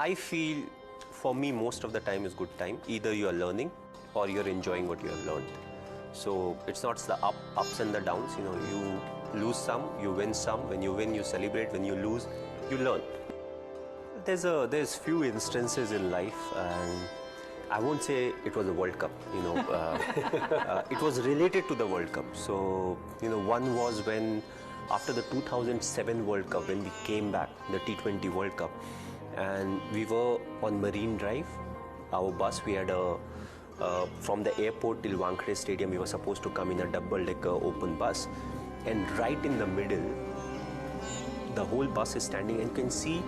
I feel for me most of the time is good time. Either you are learning or you're enjoying what you have learned. So it's not the ups and the downs. You lose some, you win some. When you win, you celebrate. When you lose, you learn. There's few instances in life, and I won't say it was a World Cup. It was related to the World Cup. So one was when after the 2007 World Cup, when we came back, the T20 World Cup, and we were on Marine Drive. Our bus, we had from the airport till Wankhede Stadium, we were supposed to come in a double-decker open bus, and right in the middle, the whole bus is standing, and you can see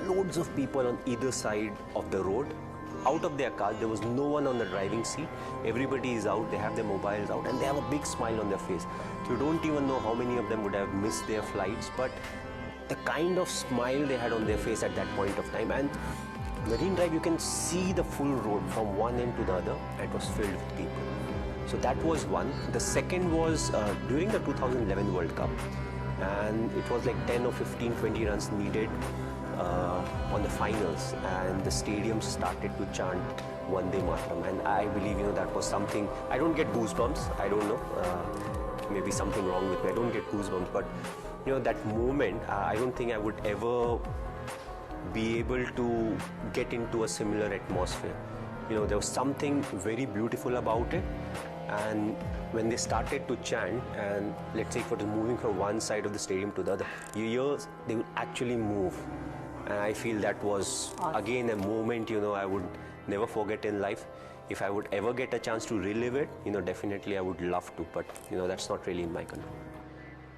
loads of people on either side of the road, out of their cars. There was no one on the driving seat. Everybody is out, they have their mobiles out, and they have a big smile on their face. You don't even know how many of them would have missed their flights, but the kind of smile they had on their face at that point of time. And Marine Drive, you can see the full road from one end to the other, and it was filled with people. So that was one. The second was during the 2011 World Cup, and it was like 10 or 15, 20 runs needed on the finals, and the stadium started to chant Vande Mataram, and I believe that was something. I don't get goosebumps. I don't know. Maybe something wrong with me. I don't get goosebumps, but that moment, I don't think I would ever be able to get into a similar atmosphere. There was something very beautiful about it, and when they started to chant, and let's say if it was moving from one side of the stadium to the other, you hear they will actually move, and I feel that was again a moment I would never forget in life. If I would ever get a chance to relive it, definitely I would love to, but that's not really in my control.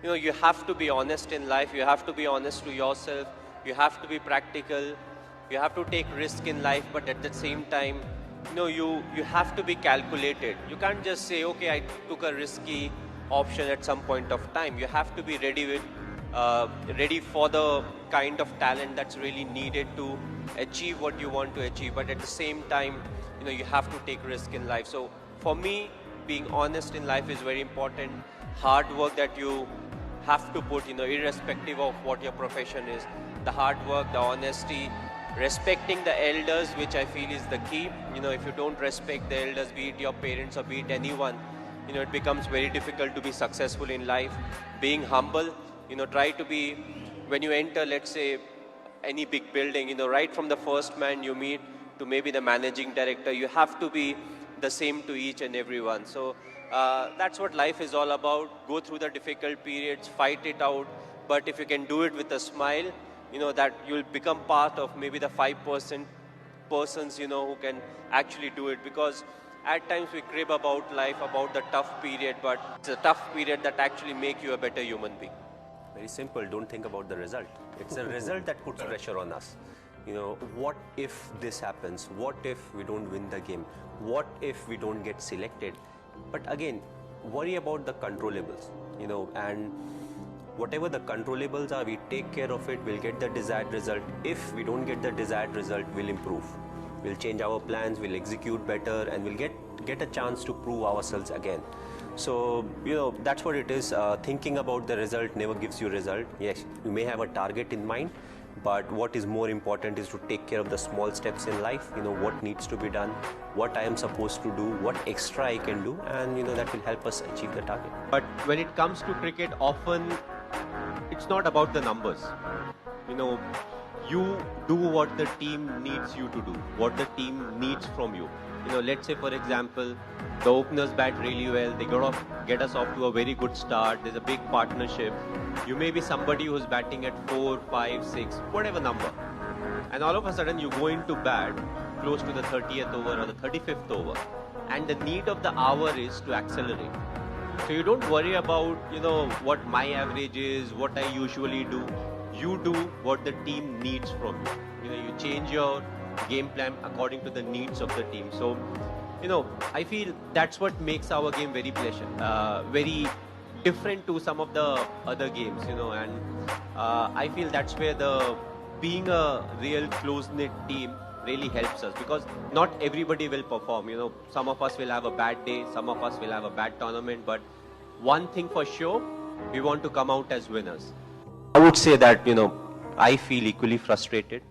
You have to be honest in life. You have to be honest to yourself. You have to be practical. You have to take risk in life, but at the same time, you have to be calculated. You can't just say, okay, I took a risky option at some point of time. You have to be ready for the kind of talent that's really needed to achieve what you want to achieve. But at the same time, you have to take risk in life. So for me, being honest in life is very important. Hard work that you have to put, irrespective of what your profession is. The hard work, the honesty, respecting the elders, which I feel is the key. If you don't respect the elders, be it your parents or be it anyone, it becomes very difficult to be successful in life. Being humble, try to be, when you enter, let's say, any big building, right from the first man you meet to maybe the managing director, you have to be the same to each and everyone. So that's what life is all about. Go through the difficult periods, fight it out, but if you can do it with a smile, that you'll become part of maybe the 5% persons, who can actually do it. Because at times we crib about life, about the tough period, but it's a tough period that actually make you a better human being. Very simple. Don't think about the result. It's the result that puts pressure on us. What if this happens? What if we don't win the game? What if we don't get selected? But again, worry about the controllables, and whatever the controllables are, we take care of it, we'll get the desired result. If we don't get the desired result, we'll improve. We'll change our plans, we'll execute better, and we'll get a chance to prove ourselves again. So, that's what it is. Thinking about the result never gives you result. Yes, you may have a target in mind, but what is more important is to take care of the small steps in life, what needs to be done, what I am supposed to do, what extra I can do, and that will help us achieve the target. But when it comes to cricket, often it's not about the numbers. You do what the team needs you to do, what the team needs from you. Let's say, for example, the openers bat really well, they get us off to a very good start, there's a big partnership. You may be somebody who's batting at 4, 5, 6, whatever number. And all of a sudden you go into bat close to the 30th over or the 35th over. And the need of the hour is to accelerate. So you don't worry about, what my average is, what I usually do. You do what the team needs from you. You change your game plan according to the needs of the team. So, I feel that's what makes our game very very different to some of the other games, and I feel that's where being a real close-knit team really helps us, because not everybody will perform. Some of us will have a bad day, some of us will have a bad tournament, but one thing for sure, we want to come out as winners. I would say that, I feel equally frustrated.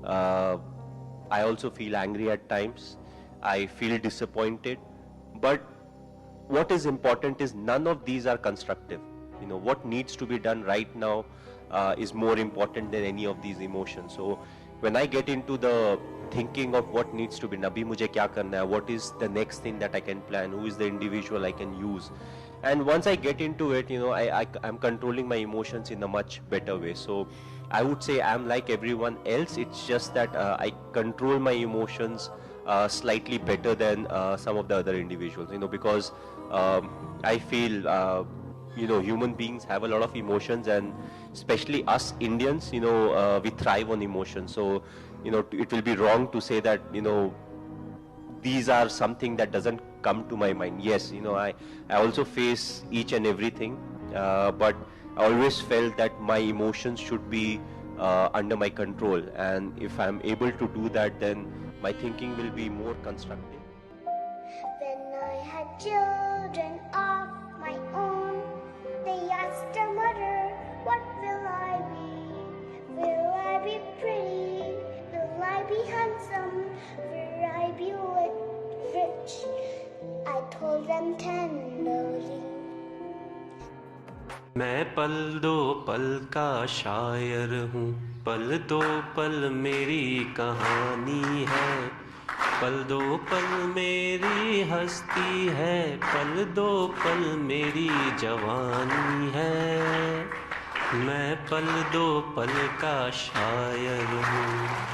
I also feel angry at times. I feel disappointed. But what is important is none of these are constructive. What needs to be done right now is more important than any of these emotions. So when I get into the thinking of what needs to be, Nabi mujhe kya karna hai, what is the next thing that I can plan, who is the individual I can use, and once I get into it, I'm controlling my emotions in a much better way. So I would say I'm like everyone else. It's just that I control my emotions slightly better than some of the other individuals, because I feel human beings have a lot of emotions, and especially us Indians, we thrive on emotions. So it will be wrong to say that these are something that doesn't come to my mind. Yes, I also face each and everything, but I always felt that my emotions should be under my control, and if I'm able to do that, then my thinking will be more constructive. When I had children of my own, they asked a mother, what will I be? Will I be pretty? Will I be handsome? Will I be rich? I told them tenderly. मैं पल दो पल का शायर हूँ, पल दो पल मेरी कहानी है, पल दो पल मेरी हस्ती है, पल दो पल मेरी जवानी है, मैं पल दो पल का शायर हूँ.